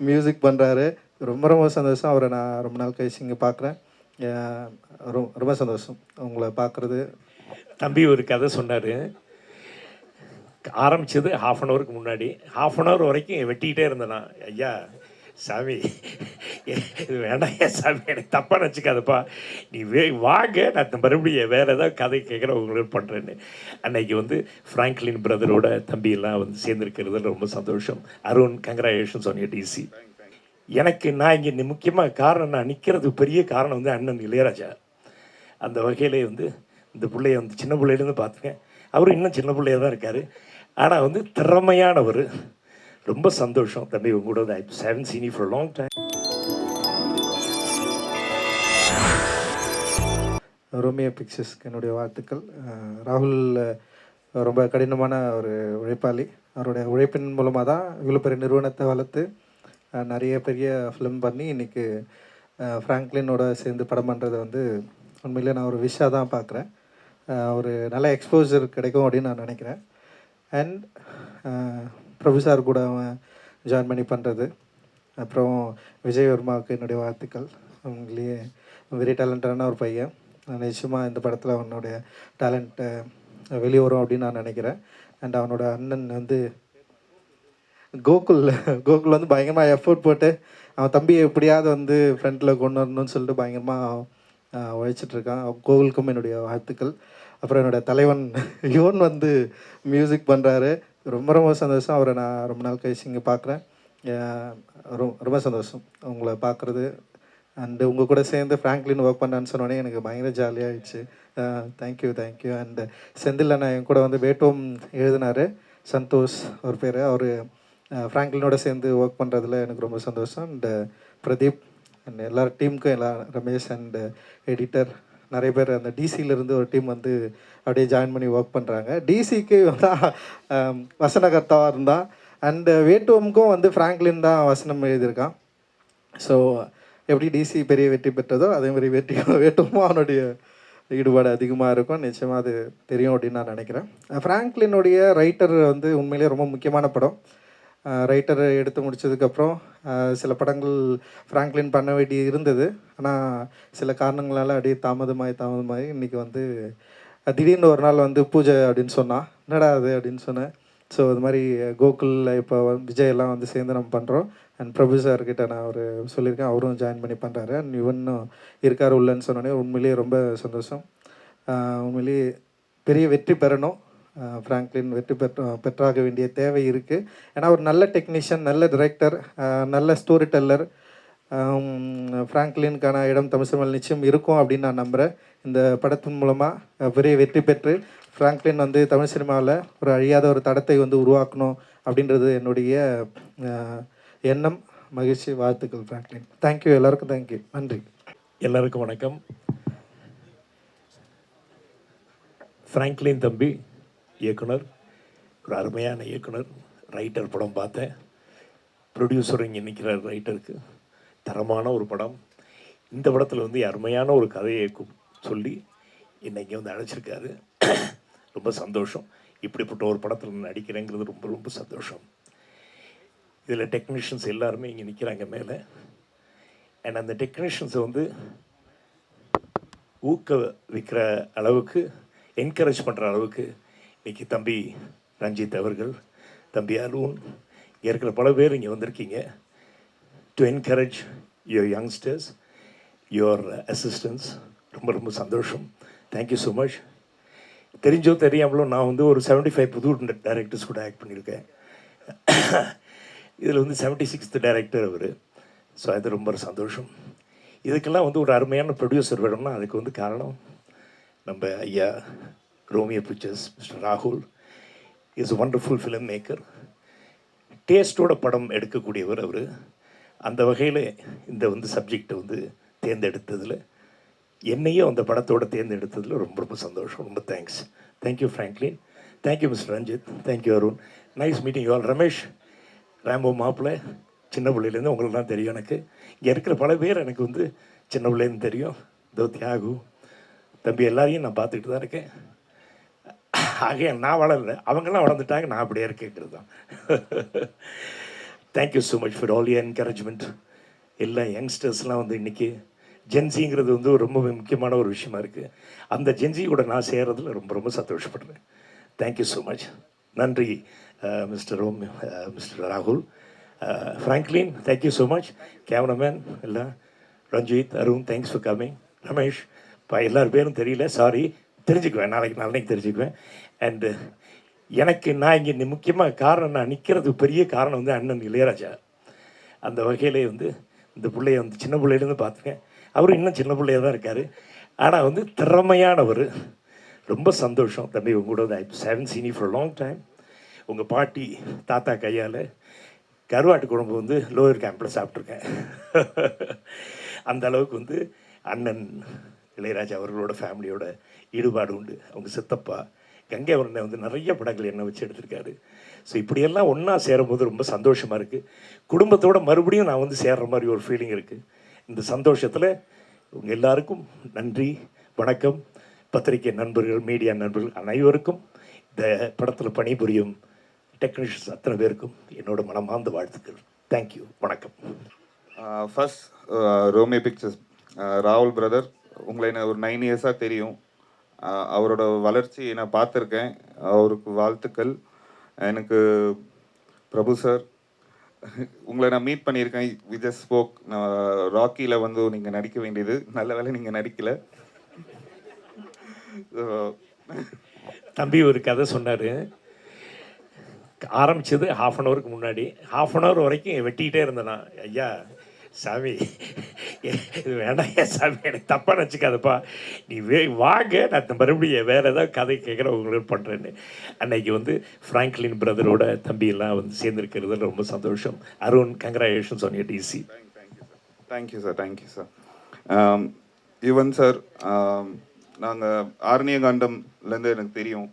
Music பண்ணுறாரு. ரொம்ப ரொம்ப சந்தோஷம். அவரை நான் ரொம்ப நாள் கழிச்சு இங்கே பார்க்குறேன். ரொம்ப சந்தோஷம் உங்களை பார்க்குறது. தம்பி ஒரு கதை சொன்னார். ஆரம்பித்தது ஹாஃப் அன் ஹவருக்கு முன்னாடி. ஹாஃப் அன் ஹவர் வரைக்கும் வெட்டிக்கிட்டே இருந்தேன் நான். ஐயா சாமி இது வேண்டாம் ஏன் சாமி, எனக்கு தப்பாக நினச்சிக்காதப்பா, நீ வாங்க, நான் மறுபடியும் வேறு ஏதாவது கதை கேட்குற உங்களுக்கு பண்ணுறேன்னு. அன்னைக்கு வந்து ஃப்ராங்க்லின் பிரதரோட தம்பியெல்லாம் வந்து சேர்ந்துருக்கிறது ரொம்ப சந்தோஷம். Arun, congratulations on your DC. எனக்கு நான் இங்கே முக்கியமாக காரணம், நான் நிற்கிறதுக்கு பெரிய காரணம் வந்து அண்ணன் இளையராஜா. அந்த வகையிலே வந்து இந்த பிள்ளைய வந்து சின்ன பிள்ளையிலேருந்து பார்த்துக்கேன். அவரும் இன்னும் சின்ன பிள்ளையாக தான் இருக்கார். ஆனால் வந்து திறமையானவர். ரொம்ப சந்தோஷம் தம்பி உங்க கூட வந்து. I haven't seen you for a long time. Romeo பிக்சர்ஸ்க்கு என்னுடைய வாழ்த்துக்கள். ராகுல் ரொம்ப கடினமான ஒரு உழைப்பாளி. அவருடைய உழைப்பின் மூலமாக தான் இவ்வளோ பெரிய நிறுவனத்தை வளர்த்து நிறைய பெரிய ஃபிலிம் பண்ணி இன்றைக்கி ஃப்ராங்க்லினோட சேர்ந்து படம் பண்ணுறதை வந்து உண்மையிலே நான் ஒரு விஷாக தான் பார்க்குறேன். ஒரு நல்ல எக்ஸ்போஜர் கிடைக்கும் அப்படின்னு நான் நினைக்கிறேன். அண்ட் பிரபு சார் கூட அவன் ஜாயின் பண்ணி பண்ணுறது, அப்புறம் விஜய் வர்மாவுக்கு என்னுடைய வாழ்த்துக்கள். அவங்களே வெரி டேலண்டடான ஒரு பையன். நிச்சயமாக இந்த படத்தில் அவனுடைய டேலண்ட்டை வெளியே வரும் அப்படின்னு நான் நினைக்கிறேன். அண்ட் அவனோட அண்ணன் வந்து கோகுல் வந்து பயங்கரமாக எஃபோர்ட் போட்டு அவன் தம்பியை எப்படியாவது வந்து ஃப்ரண்ட்டில் கொண்டு வரணும்னு சொல்லிட்டு பயங்கரமாக உழைச்சிட்ருக்கான். கோகுலுக்கும் என்னுடைய வாழ்த்துக்கள். அப்புறம் என்னோடய தலைவன் யுவன் வந்து மியூசிக் பண்ணுறாரு. ரொம்ப ரொம்ப சந்தோஷம். அவரை நான் ரொம்ப நாள் கழிச்சு இங்கே பார்க்குறேன். ரொம்ப சந்தோஷம் உங்களை பார்க்குறது. அண்டு உங்கள் கூட சேர்ந்து ஃப்ராங்க்லின் ஒர்க் பண்ணான்னு சொன்னோடனே எனக்கு பயங்கர ஜாலியாகிடுச்சு. தேங்க்யூ. அண்டு செந்தில் அண்ணா என் கூட வந்து வேட்டோம் எழுதினார். சந்தோஷ் ஒரு பேர். அவர் ஃப்ராங்க்லினோட சேர்ந்து ஒர்க் பண்ணுறதுல எனக்கு ரொம்ப சந்தோஷம். அண்டு பிரதீப் அண்ட் எல்லார் டீமுக்கும் ரமேஷ் அண்டு எடிட்டர் நிறைய பேர் அந்த டிசியிலேருந்து ஒரு டீம் வந்து அப்படியே ஜாயின் பண்ணி ஒர்க் பண்ணுறாங்க. டிசிக்கு வந்து வசனகர்த்தாவாக இருந்தான். அண்டு வேட்டுவமுக்கும் வந்து ஃப்ராங்க்லின் தான் வசனம் எழுதியிருக்கான். ஸோ எப்படி டிசி பெரிய வெற்றி பெற்றதோ அதேமாதிரி வேட்டுவமும் அவனுடைய ஈடுபாடு அதிகமாக இருக்கும். நிச்சயமாக அது தெரியும் அப்படின்னு நான் நினைக்கிறேன். ஃப்ராங்க்லினுடைய ரைட்டர் வந்து உண்மையிலேயே ரொம்ப முக்கியமான படம். ரைட்டரை எடுத்து முடித்ததுக்கப்புறம் சில படங்கள் ஃப்ராங்க்லின் பண்ண வேண்டி இருந்தது. ஆனால் சில காரணங்களால் அப்படியே தாமதமாகி இன்றைக்கி வந்து திடீர்னு ஒரு நாள் வந்து பூஜை அப்படின்னு சொன்னான். என்னடா அது அப்படின்னு சொன்னேன். ஸோ அது மாதிரி கோகுலில் இப்போ விஜய் எல்லாம் வந்து சேர்ந்து நம்ம பண்ணுறோம். அண்ட் பிரபு சார்கிட்ட நான் அவர் சொல்லியிருக்கேன், அவரும் ஜாயின் பண்ணி பண்ணுறாரு. அண்ட் இவனும் இருக்கார் உள்ளன்னு சொன்னோடனே உண்மையிலேயே ரொம்ப சந்தோஷம். உண்மையிலேயே பெரிய வெற்றி பெறணும். ஃப்ராங்க்லின் வெற்றி பெற்றாக வேண்டிய தேவை இருக்குது. ஏன்னா ஒரு நல்ல டெக்னீஷியன், நல்ல டிரெக்டர், நல்ல ஸ்டோரி டெல்லர். ஃப்ராங்க்லினுக்கான இடம் தமிழ் சினிமாவில் நிச்சயம் இருக்கும் அப்படின்னு நான் நம்புகிறேன். இந்த படத்தின் மூலமாக பெரிய வெற்றி பெற்று ஃப்ராங்க்லின் வந்து தமிழ் சினிமாவில் ஒரு அழியாத ஒரு தடத்தை வந்து உருவாக்கணும் அப்படின்றது என்னுடைய எண்ணம். மகிழ்ச்சி, வாழ்த்துக்கள் ஃப்ராங்க்லின். தேங்க்யூ, எல்லாருக்கும் தேங்க்யூ, நன்றி. எல்லாருக்கும் வணக்கம். ஃப்ராங்க்லின் தம்பி இயக்குனர், ஒரு அருமையான இயக்குனர். ரைட்டர் படம் பார்த்தேன். ப்ரொடியூசர் இங்கே நிற்கிறார். ரைட்டருக்கு தரமான ஒரு படம். இந்த படத்தில் வந்து அருமையான ஒரு கதையை சொல்லி என்னை இங்கே வந்து அழைச்சிருக்காரு. ரொம்ப சந்தோஷம். இப்படிப்பட்ட ஒரு படத்தில் நடிக்கிறேங்கிறது ரொம்ப ரொம்ப சந்தோஷம். இதில் டெக்னீஷியன்ஸ் எல்லாருமே இங்கே நிற்கிறாங்க மேலே. அண்ட் அந்த டெக்னீஷியன்ஸை வந்து ஊக்குவிக்கிற அளவுக்கு, என்கரேஜ் பண்ணுற அளவுக்கு இன்றைக்கி தம்பி ரஞ்சித் அவர்கள், தம்பி அருண், இங்கே இருக்கிற பல பேர் இங்கே வந்திருக்கீங்க. To encourage your youngsters, your assistance. ரொம்ப ரொம்ப சந்தோஷம். Thank you so much. தெரிஞ்சோ தெரியாமலோ நான் வந்து ஒரு 75 புது டைரக்டர்ஸ் கூட ஆக்ட் பண்ணியிருக்கேன். இதில் வந்து 76th டைரக்டர் அவர். ஸோ அது ரொம்ப சந்தோஷம். இதுக்கெல்லாம் வந்து ஒரு அருமையான ப்ரொடியூசர் வேணும்னா அதுக்கு வந்து காரணம் நம்ம ஐயா ரோமியோ பிக்சர்ஸ் மிஸ்டர் ராகுல் இஸ் ஒண்டர்ஃபுல் ஃபிலிம் மேக்கர். டேஸ்ட்டோட படம் எடுக்கக்கூடியவர் அவர். அந்த வகையில் இந்த வந்து சப்ஜெக்டை வந்து தேர்ந்தெடுத்ததில், என்னையும் அந்த படத்தோடு தேர்ந்தெடுத்ததில் ரொம்ப ரொம்ப சந்தோஷம். ரொம்ப thanks. Thank you Franklin. Thank you mister Ranjith. Thank you Arun. Nice meeting you all. Ramesh, Rambo மாப்பிள்ளை, சின்ன பிள்ளையிலேருந்து உங்களுக்குலாம் தெரியும். எனக்கு இங்கே இருக்கிற பல பேர் எனக்கு வந்து சின்ன பிள்ளைலேருந்து தெரியும். இதோ தியாகு தம்பி எல்லாரையும் நான் பார்த்துக்கிட்டு தான் இருக்கேன். ஆக நான் வளரல, அவங்கெல்லாம் வளர்ந்துட்டாங்க, நான் அப்படியே இருக்கேங்கிறது தான். Thank you so much for all your encouragement. எல்லா யங்ஸ்டர்ஸ்லாம் வந்து இன்றைக்கி ஜென்சிங்கிறது வந்து ஒரு ரொம்ப முக்கியமான ஒரு விஷயமா இருக்குது. அந்த ஜென்சி கூட நான் சேர்கிறதுல ரொம்ப ரொம்ப சந்தோஷப்படுறேன். Thank you so much. நன்றி மிஸ்டர் ராகுல். Franklin, thank you so much. Cameraman எல்லாம், Ranjith, Arun, thanks for coming. Ramesh, இப்போ எல்லார் பேரும் தெரியல, சாரி. தெரிஞ்சுக்குவேன், நாளைக்கு தெரிஞ்சுக்குவேன். அண்டு எனக்கு நான் இங்கே முக்கியமாக காரணம், நான் நிற்கிறதுக்கு பெரிய காரணம் வந்து அண்ணன் இளையராஜா. அந்த வகையிலே வந்து இந்த பிள்ளைய வந்து சின்ன பிள்ளையிலேருந்து பார்த்துருக்கேன். அவரும் இன்னும் சின்ன பிள்ளையாக தான் இருக்கார். ஆனால் வந்து திறமையானவர். ரொம்ப சந்தோஷம் தம்பி உங்க கூட. I haven't seen you for long time. உங்கள் பாட்டி தாத்தா கையால் கருவாட்டு குழம்பு வந்து லோயர் கேம்பில் சாப்பிட்ருக்கேன். அந்த அளவுக்கு வந்து அண்ணன் இளையராஜா அவர்களோட ஃபேமிலியோட ஈடுபாடு உண்டு. அவங்க சித்தப்பா கங்கை அவரனை வந்து நிறைய படங்கள் என்னை வச்சு எடுத்திருக்காரு. ஸோ இப்படியெல்லாம் ஒன்றா சேரும்போது ரொம்ப சந்தோஷமாக இருக்குது. குடும்பத்தோடு மறுபடியும் நான் வந்து சேர்கிற மாதிரி ஒரு ஃபீலிங் இருக்குது. இந்த சந்தோஷத்தில் உங்கள் எல்லாருக்கும் நன்றி, வணக்கம். பத்திரிகை நண்பர்கள், மீடியா நண்பர்கள் அனைவருக்கும், இந்த படத்தில் பணிபுரியும் டெக்னீஷியன்ஸ் அத்தனை பேருக்கும் என்னோட மனமார்ந்த வாழ்த்துக்கள். தேங்க்யூ, வணக்கம். ஃபர்ஸ்ட் ரோமி பிக்சர்ஸ் ராகுல் பிரதர், உங்களை எனக்கு ஒரு 9 இயர்ஸாக தெரியும். அவரோட வளர்ச்சி நான் பார்த்துருக்கேன். அவருக்கு வாழ்த்துக்கள். எனக்கு பிரபு சார், உங்களை நான் மீட் பண்ணியிருக்கேன். We just spoke. ராக்கியில் வந்து நீங்கள் நடிக்க வேண்டியது, நல்ல வேளை நீங்கள் நடிக்கலை. தம்பி ஒரு கதை சொன்னார். ஆரம்பித்தது 1/2 அன் ஹவருக்கு முன்னாடி. 1/2 அன் ஹவர் வரைக்கும் வெட்டிக்கிட்டே இருந்தேன் நான். ஐயா சாமி, இது வேண்டாம் ஏன் சாமி, எனக்கு தப்பாக நினச்சிக்காதப்பா, நீ வாங்க, நான் மறுபடியும் வேறு ஏதாவது கதை கேட்குற உங்களுக்கு பண்ணுறேன்னு. அன்னைக்கு வந்து ஃப்ராங்க்லின் பிரதரோட தம்பியெல்லாம் வந்து சேர்ந்துருக்கிறது ரொம்ப சந்தோஷம். Arun, congratulations on your DC. Thank you sir. Yuvan sir, நாங்கள் ஆர்னியகாண்டம்லேருந்து எனக்கு தெரியும்.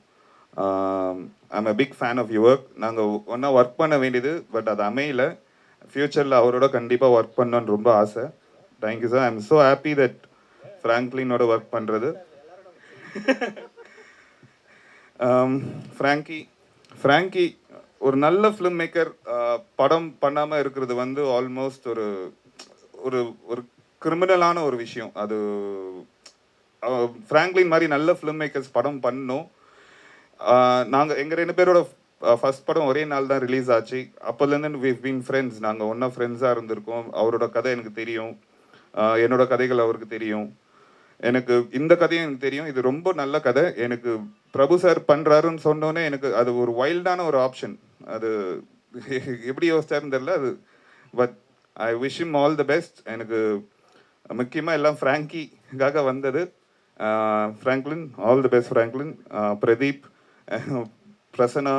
I'm a big fan of your work. நாங்கள் ஒன்றா ஒர்க் பண்ண வேண்டியது, பட் அது அமையல. ஃப்யூச்சரில் அவரோட கண்டிப்பாக ஒர்க் பண்ணணுன்னு ரொம்ப ஆசை. Thank you sir. I am so happy that ஃப்ராங்க்லினோட ஒர்க் பண்ணுறது. ஃப்ராங்கி ஒரு நல்ல ஃபிலிம் மேக்கர். படம் பண்ணாமல் இருக்கிறது வந்து ஆல்மோஸ்ட் ஒரு ஒரு ஒரு கிரிமினலான ஒரு விஷயம். அது ஃப்ராங்க்லின் மாதிரி நல்ல ஃபிலிம் மேக்கர்ஸ் படம் பண்ணணும். நாங்கள் எங்கள் 2 பேரோட ஃபர்ஸ்ட் படம் ஒரே நாள் தான் ரிலீஸ் ஆச்சு. அப்போலேருந்து we've been friends. நாங்கள் ஒன்றா ஃப்ரெண்ட்ஸாக இருந்திருக்கோம். அவரோட கதை எனக்கு தெரியும், என்னோட கதைகள் அவருக்கு தெரியும். எனக்கு இந்த கதையும் எனக்கு தெரியும். இது ரொம்ப நல்ல கதை. எனக்கு பிரபு சார் பண்ணுறாருன்னு சொன்னோன்னே எனக்கு அது ஒரு வைல்டான ஒரு ஆப்ஷன். அது எப்படி யோசிச்சாருன்னு தெரியல அது. But I wish him all the best. எனக்கு முக்கியமாக எல்லாம் ஃப்ராங்கிக்காக வந்தது. Franklin, all the best Franklin. Pradeep, Prasanna,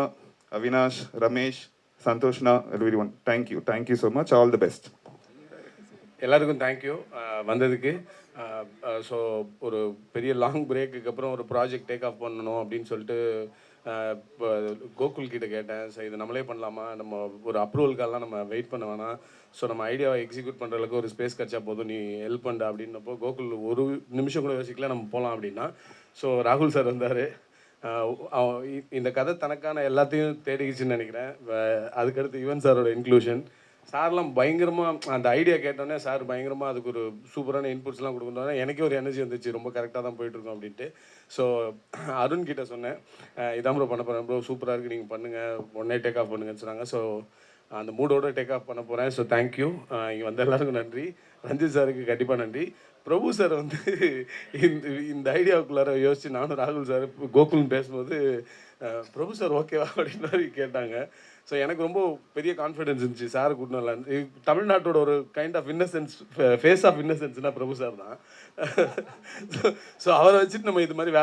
Avinash, Ramesh, சந்தோஷ்னா, everyone, thank you so much. All the best. எல்லாருக்கும் தேங்க்யூ வந்ததுக்கு. ஸோ ஒரு பெரிய லாங் பிரேக்குக்கு அப்புறம் ஒரு ப்ராஜெக்ட் டேக் ஆஃப் பண்ணணும் அப்படின்னு சொல்லிட்டு இப்போ கோகுல் கிட்ட கேட்டேன். ஸோ இது நம்மளே பண்ணலாமா, நம்ம ஒரு அப்ரூவல்காலாம் நம்ம வெயிட் பண்ண வேணாம், ஸோ நம்ம ஐடியாவை எக்ஸிக்யூட் பண்ணுற அளவுக்கு ஒரு ஸ்பேஸ் கிடச்சா போதும், நீ ஹெல்ப் பண்ண அப்படின்னப்போ கோகுல் ஒரு நிமிஷம் கூட யோசிக்கல, நம்ம போகலாம் அப்படின்னா. ஸோ ராகுல் சார் வந்தார். இந்த கதை தனக்கான எல்லாத்தையும் தேடிக்கிச்சுன்னு நினைக்கிறேன். அதுக்கடுத்து யுவன் சாரோட இன்க்ளூஷன். சார்லாம் பயங்கரமாக அந்த ஐடியா கேட்டோன்னே சார் பயங்கரமாக அதுக்கு ஒரு சூப்பரான இன்புட்ஸ்லாம் கொடுக்கணுன்னா எனக்கே ஒரு எனர்ஜி வந்துச்சு, ரொம்ப கரெக்டாக தான் போயிட்டுருக்கோம் அப்படின்ட்டு. ஸோ அருண் கிட்ட சொன்னேன், இதான் ப்ரோ பண்ண போகிறேன் ப்ரோ, சூப்பராக இருக்குது, நீங்கள் பண்ணுங்கள், உடனே டேக் ஆஃப் பண்ணுங்கன்னு சொன்னாங்க. ஸோ அந்த மூடோட டேக் ஆஃப் பண்ண போகிறேன். So thank you. இங்கே வந்த எல்லாருக்கும் நன்றி. ரஞ்சித் சாருக்கு கண்டிப்பாக நன்றி. பிரபு சார் வந்து இந்த ஐடியாவுக்குள்ளார யோசிச்சு நானும் ராகுல் சார் கோகுல்னு பேசும்போது பிரபு சார் ஓகேவா அப்படின்னு மாதிரி கேட்டாங்க. ஸோ எனக்கு ரொம்ப பெரிய கான்ஃபிடென்ஸ் இருந்துச்சு சார் கூட்டணும். தமிழ்நாட்டோட ஒரு kind of innocence, face of இன்னசென்ஸ்னால் பிரபு சார் தான். ஸோ அவரை வச்சுட்டு நம்ம இது மாதிரி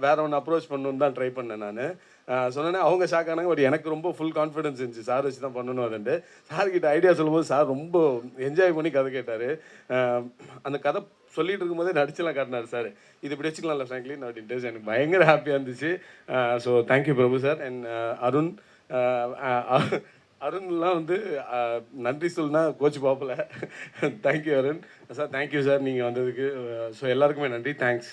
வேற ஒன்று அப்ரோச் பண்ணணுன்னு தான் ட்ரை பண்ணேன் நான். சொன்னேன்னே அவங்க ஷாக் ஆனாங்க. பட் எனக்கு ரொம்ப ஃபுல் கான்ஃபிடென்ஸ் இருந்துச்சு சார் வச்சு தான் பண்ணணும் அதுன்ட்டு. சார்கிட்ட ஐடியா சொல்லும்போது சார் ரொம்ப என்ஜாய் பண்ணி கதை கேட்டார். அந்த கதை சொல்லிட்டு இருக்கும்போதே நடிச்செல்லாம் காட்டினார் சார், இது இப்படி வச்சுக்கலாம்ல ஃப்ராங்க்லின் அப்படின்ட்டு. எனக்கு பயங்கர ஹாப்பியாக இருந்துச்சு. So thank you Prabhu sir. And Arun, அருண்லாம் வந்து நன்றி சொல்லுனா கோச் பாப்பில். Thank you Arun sir, thank you sir நீங்கள் வந்ததுக்கு. ஸோ எல்லாருக்குமே நன்றி, தேங்க்ஸ்.